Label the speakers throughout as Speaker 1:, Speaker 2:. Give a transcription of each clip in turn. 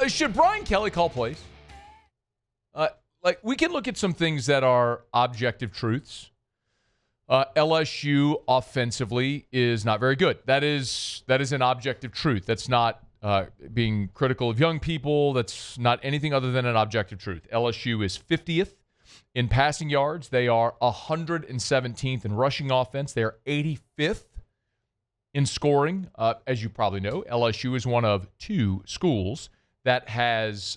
Speaker 1: Should Brian Kelly call plays? We can look at some things that are objective truths. LSU offensively is not very good. That is an objective truth. That's not being critical of young people. That's not anything other than an objective truth. LSU is 50th in passing yards. They are 117th in rushing offense. They are 85th in scoring. As you probably know, LSU is one of two schools that has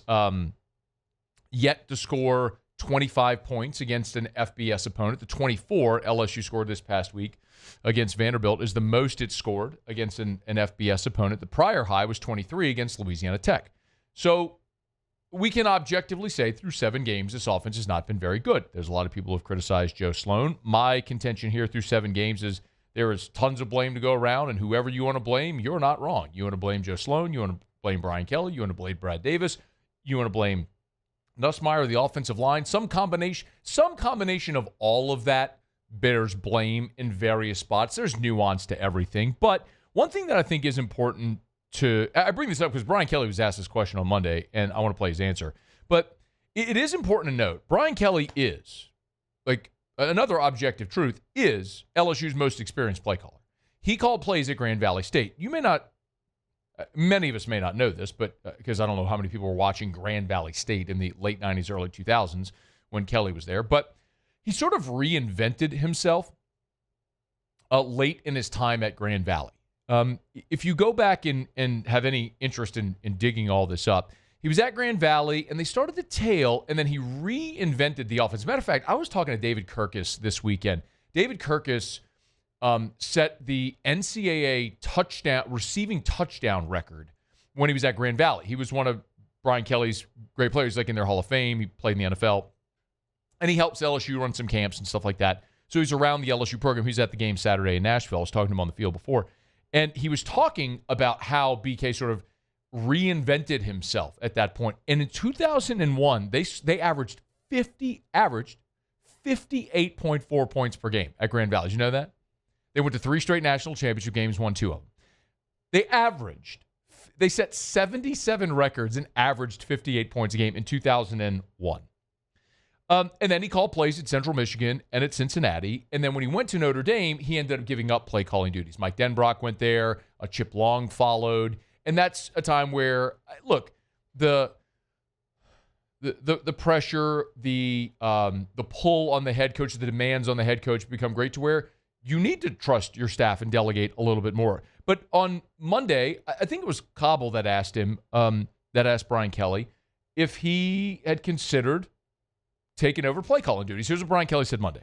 Speaker 1: yet to score 25 points against an FBS opponent. The 24 LSU scored this past week against Vanderbilt is the most it scored against an FBS opponent. The prior high was 23 against Louisiana Tech. So we can objectively say through 7 games, this offense has not been very good. There's a lot of people who have criticized Joe Sloan. My contention here through 7 games is there is tons of blame to go around, and whoever you want to blame, you're not wrong. You want to blame Joe Sloan. You want to blame Brian Kelly. You want to blame Brad Davis. You want to blame Nussmeier, the offensive line. Some combination of all of that bears blame in various spots. There's nuance to everything. But one thing that I think is important I bring this up because Brian Kelly was asked this question on Monday, and I want to play his answer. But it is important to note, Brian Kelly is, another objective truth, is LSU's most experienced play caller. He called plays at Grand Valley State. You may not, many of us may not know this, but because I don't know how many people were watching Grand Valley State in the late 90s, early 2000s when Kelly was there. But he sort of reinvented himself late in his time at Grand Valley. If you go back and have any interest in digging all this up, he was at Grand Valley, and they started the tail, and then he reinvented the offense. As a matter of fact, I was talking to David Kirkus this weekend. David Kirkus set the NCAA receiving touchdown record when he was at Grand Valley. He was one of Brian Kelly's great players, in their Hall of Fame. He played in the NFL, and he helps LSU run some camps and stuff like that. So he's around the LSU program. He's at the game Saturday in Nashville. I was talking to him on the field before. And he was talking about how BK sort of reinvented himself at that point. And in 2001, they averaged 58.4 points per game at Grand Valley. Did you know that? They went to 3 straight national championship games, won 2 of them. They set 77 records and averaged 58 points a game in 2001. And then he called plays at Central Michigan and at Cincinnati. And then when he went to Notre Dame, he ended up giving up play calling duties. Mike Denbrock went there. Chip Long followed. And that's a time where, look, the pressure, the pull on the head coach, the demands on the head coach become great to where you need to trust your staff and delegate a little bit more. But on Monday, I think it was Cobble that asked Brian Kelly if he had considered taking over play calling duties. Here's what Brian Kelly said Monday.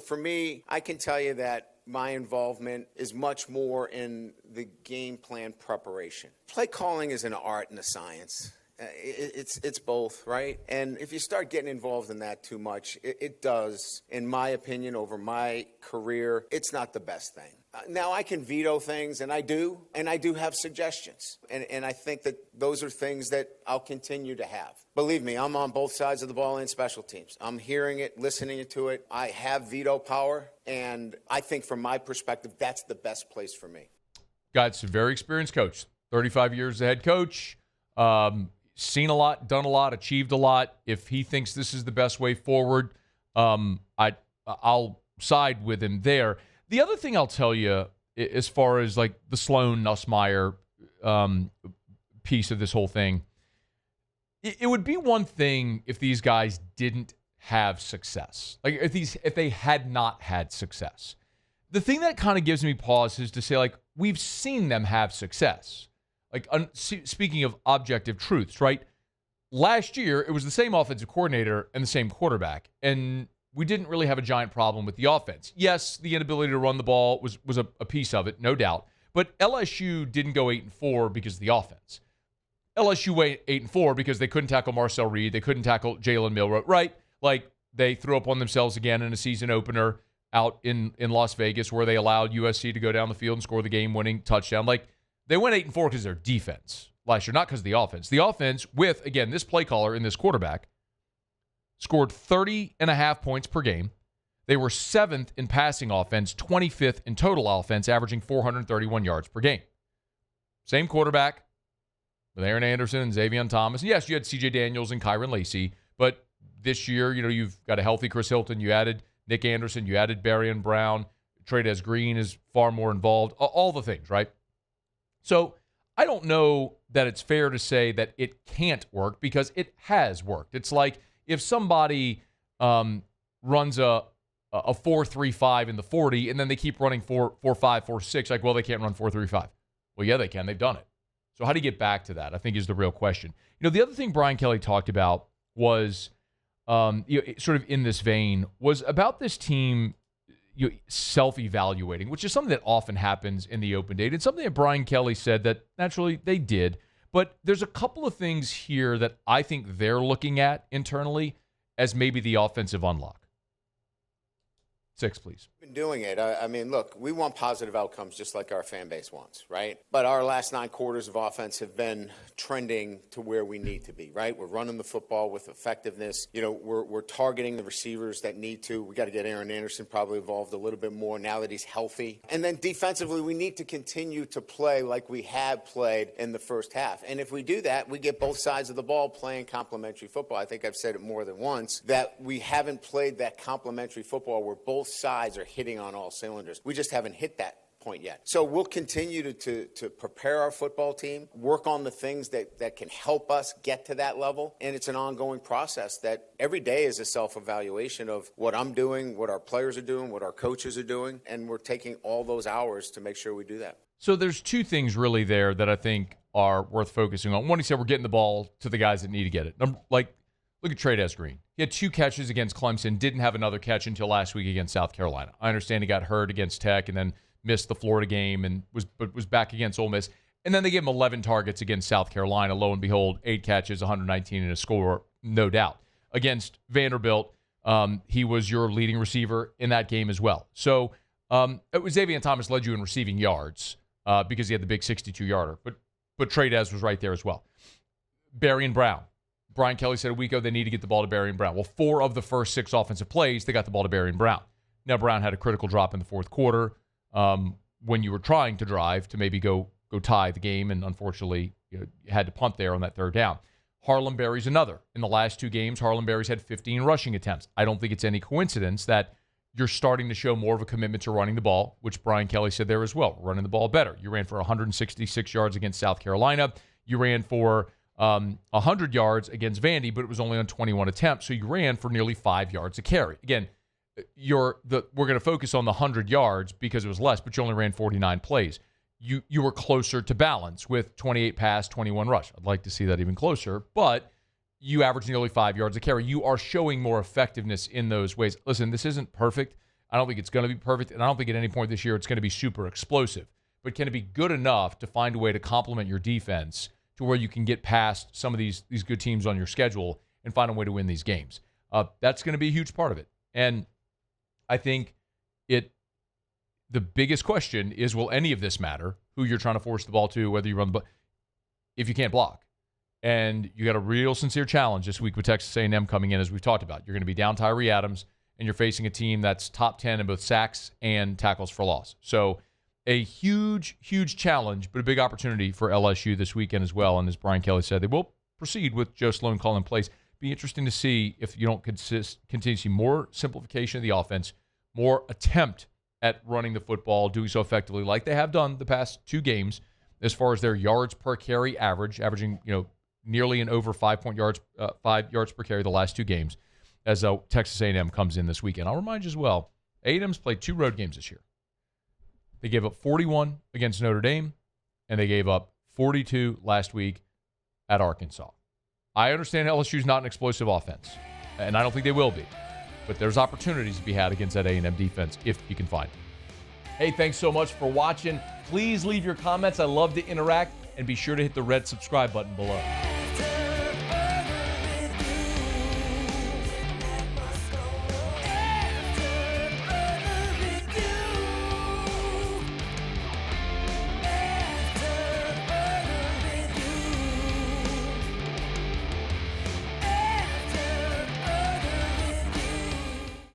Speaker 2: For me, I can tell you that my involvement is much more in the game plan preparation. Play calling is an art and a science. It's both, right? And if you start getting involved in that too much, it does, in my opinion, over my career, it's not the best thing. Now, I can veto things, and I do have suggestions. And I think that those are things that I'll continue to have. Believe me, I'm on both sides of the ball and special teams. I'm hearing it, listening to it. I have veto power, and I think from my perspective, that's the best place for me.
Speaker 1: Guy's a very experienced coach, 35 years as a head coach, seen a lot, done a lot, achieved a lot. If he thinks this is the best way forward, I'll side with him there. The other thing I'll tell you, as far as the Sloan Nussmeier piece of this whole thing, it would be one thing if these guys didn't have success. If they had not had success. The thing that kind of gives me pause is to say, we've seen them have success. Speaking of objective truths, right? Last year, it was the same offensive coordinator and the same quarterback, and we didn't really have a giant problem with the offense. Yes, the inability to run the ball was a piece of it, no doubt. But LSU didn't go 8-4 because of the offense. LSU went 8-4 because they couldn't tackle Marcel Reed. They couldn't tackle Jalen Milroe, right? They threw up on themselves again in a season opener out in Las Vegas where they allowed USC to go down the field and score the game-winning touchdown. They went 8-4 because of their defense last year, not because of the offense. The offense with, again, this play caller and this quarterback scored 30.5 points per game. They were 7th in passing offense, 25th in total offense, averaging 431 yards per game. Same quarterback, with Aaron Anderson and Xavier Thomas. Yes, you had C.J. Daniels and Kyron Lacy, but this year, you've got a healthy Chris Hilton. You added Nick Anderson. You added Berrien Brown. Trey'Dez Green is far more involved. All the things, right? So I don't know that it's fair to say that it can't work because it has worked. It's like if somebody runs a 4.35 in the 40 and then they keep running 4.5, 4.6, like, well, they can't run 4.35. Well, yeah, they can. They've done it. So how do you get back to that, I think, is the real question. The other thing Brian Kelly talked about was sort of in this vein, was about this team self-evaluating, which is something that often happens in the open date. It's something that Brian Kelly said that naturally they did. But there's a couple of things here that I think they're looking at internally as maybe the offensive unlock. 6, please.
Speaker 2: Been doing it. I mean, look, we want positive outcomes just like our fan base wants, right? But our last 9 quarters of offense have been trending to where we need to be, right? We're running the football with effectiveness. We're targeting the receivers that need to. We got to get Aaron Anderson probably involved a little bit more now that he's healthy. And then defensively, we need to continue to play like we have played in the first half. And if we do that, we get both sides of the ball playing complementary football. I think I've said it more than once that we haven't played that complementary football where both sides are hitting on all cylinders. We just haven't hit that point yet. So we'll continue to prepare our football team, work on the things that can help us get to that level. And it's an ongoing process that every day is a self-evaluation of what I'm doing, what our players are doing, what our coaches are doing. And we're taking all those hours to make sure we do that.
Speaker 1: So there's 2 things really there that I think are worth focusing on. One, he said we're getting the ball to the guys that need to get it. Look at Trey'Dez Green. He had 2 catches against Clemson, didn't have another catch until last week against South Carolina. I understand he got hurt against Tech and then missed the Florida game and was back against Ole Miss. And then they gave him 11 targets against South Carolina. Lo and behold, 8 catches, 119 and a score, no doubt. Against Vanderbilt, he was your leading receiver in that game as well. So Xavier Thomas led you in receiving yards because he had the big 62-yarder. But Trey'Dez was right there as well. Berrien Brown. Brian Kelly said a week ago they need to get the ball to Berrien Brown. Well, 4 of the first 6 offensive plays, they got the ball to Berrien Brown. Now, Brown had a critical drop in the fourth quarter when you were trying to drive to maybe go tie the game, and unfortunately you had to punt there on that 3rd down. Harlem Berry's another. In the last 2 games, Harlem Berry's had 15 rushing attempts. I don't think it's any coincidence that you're starting to show more of a commitment to running the ball, which Brian Kelly said there as well. Running the ball better. You ran for 166 yards against South Carolina. You ran for 100 yards against Vandy, but it was only on 21 attempts, so you ran for nearly 5 yards a carry. Again, we're going to focus on the 100 yards because it was less, but you only ran 49 plays. You were closer to balance with 28 pass, 21 rush. I'd like to see that even closer, but you averaged nearly 5 yards a carry. You are showing more effectiveness in those ways. Listen, this isn't perfect. I don't think it's going to be perfect, and I don't think at any point this year it's going to be super explosive. But can it be good enough to find a way to complement your defense to where you can get past some of these good teams on your schedule and find a way to win these games? That's going to be a huge part of it. And I think the biggest question is, will any of this matter, who you're trying to force the ball to, whether you run the ball, if you can't block? And you got a real sincere challenge this week with Texas A&M coming in, as we've talked about. You're going to be down Tyree Adams, and you're facing a team that's top 10 in both sacks and tackles for loss. So a huge, huge challenge, but a big opportunity for LSU this weekend as well. And as Brian Kelly said, they will proceed with Joe Sloan calling plays. Be interesting to see if you don't continue to see more simplification of the offense, more attempt at running the football, doing so effectively like they have done the past 2 games as far as their yards per carry averaging nearly and over 5 yards per carry the last 2 games as Texas A&M comes in this weekend. I'll remind you as well, A&M's played 2 road games this year. They gave up 41 against Notre Dame, and they gave up 42 last week at Arkansas. I understand LSU's not an explosive offense, and I don't think they will be. But there's opportunities to be had against that A&M defense if you can find them. Hey, thanks so much for watching. Please leave your comments. I love to interact, and be sure to hit the red subscribe button below.